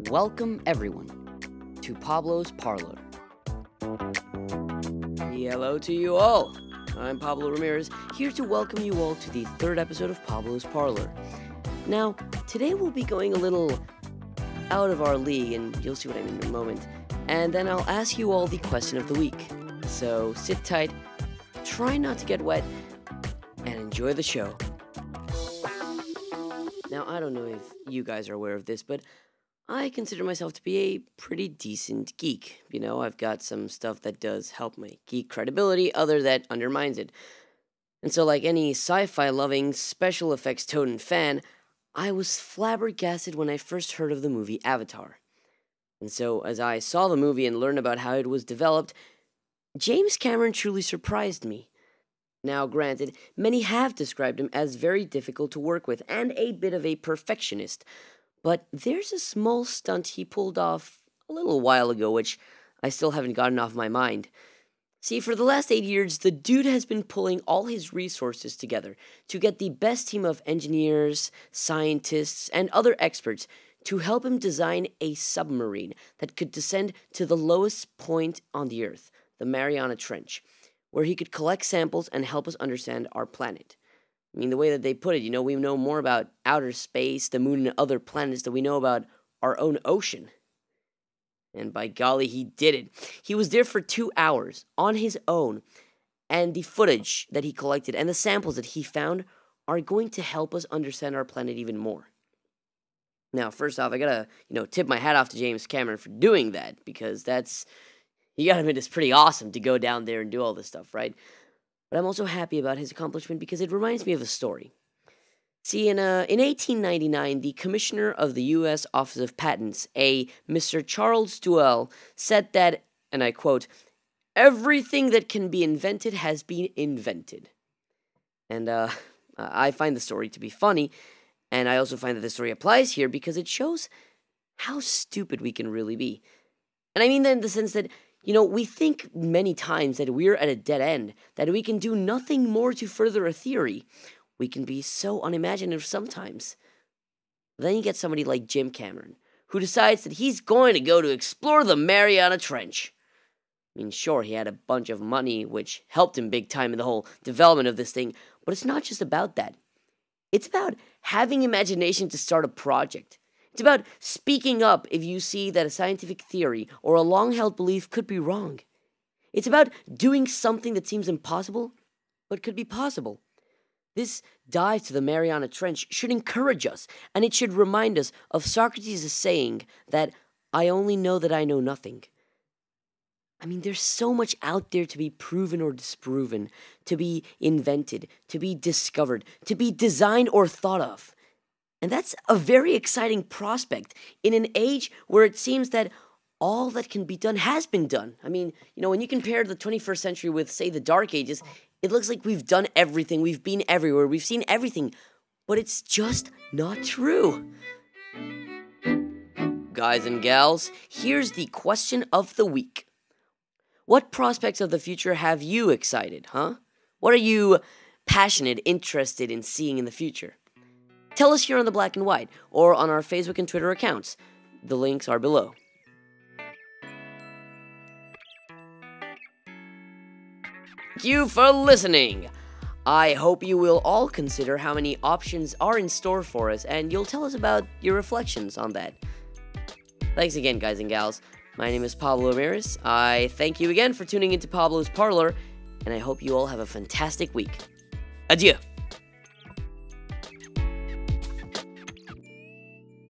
Welcome, everyone, to Pablo's Parler. Hello to you all. I'm Pablo Ramirez, here to welcome you all to the third episode of Pablo's Parler. Now, today we'll be going a little out of our league, and you'll see what I mean in a moment, and then I'll ask you all the question of the week. So sit tight, try not to get wet, and enjoy the show. Now, I don't know if you guys are aware of this, but I consider myself to be a pretty decent geek. You know, I've got some stuff that does help my geek credibility, other that undermines it. And so, like any sci-fi loving, special effects totem fan, I was flabbergasted when I first heard of the movie Avatar. And so, as I saw the movie and learned about how it was developed, James Cameron truly surprised me. Now, granted, many have described him as very difficult to work with and a bit of a perfectionist, but there's a small stunt he pulled off a little while ago which I still haven't gotten off my mind. See, for the last 8 years, the dude has been pulling all his resources together to get the best team of engineers, scientists, and other experts to help him design a submarine that could descend to the lowest point on the Earth, the Mariana Trench, where he could collect samples and help us understand our planet. I mean, the way that they put it, we know more about outer space, the moon, and other planets than we know about our own ocean. And by golly, he did it. He was there for 2 hours on his own, and the footage that he collected and the samples that he found are going to help us understand our planet even more. Now, first off, I gotta, tip my hat off to James Cameron for doing that, because you gotta admit, it's pretty awesome to go down there and do all this stuff, right? But I'm also happy about his accomplishment because it reminds me of a story. See, in 1899, the commissioner of the U.S. Office of Patents, a Mr. Charles Duell, said that, and I quote, "Everything that can be invented has been invented." And I find the story to be funny, and I also find that the story applies here because it shows how stupid we can really be. And I mean that in the sense that, we think many times that we're at a dead end, that we can do nothing more to further a theory. We can be so unimaginative sometimes. Then you get somebody like Jim Cameron, who decides that he's going to go to explore the Mariana Trench. I mean, sure, he had a bunch of money, which helped him big time in the whole development of this thing, but it's not just about that. It's about having imagination to start a project. It's about speaking up if you see that a scientific theory or a long-held belief could be wrong. It's about doing something that seems impossible, but could be possible. This dive to the Mariana Trench should encourage us, and it should remind us of Socrates' saying that, "I only know that I know nothing." I mean, there's so much out there to be proven or disproven, to be invented, to be discovered, to be designed or thought of. And that's a very exciting prospect in an age where it seems that all that can be done has been done. I mean, when you compare the 21st century with, say, the Dark Ages, it looks like we've done everything, we've been everywhere, we've seen everything, but it's just not true. Guys and gals, here's the question of the week. What prospects of the future have you excited, huh? What are you passionate, interested in seeing in the future? Tell us here on the Black and White, or on our Facebook and Twitter accounts. The links are below. Thank you for listening. I hope you will all consider how many options are in store for us, and you'll tell us about your reflections on that. Thanks again, guys and gals. My name is Pablo Ramirez. I thank you again for tuning into Pablo's Parler, and I hope you all have a fantastic week. Adieu.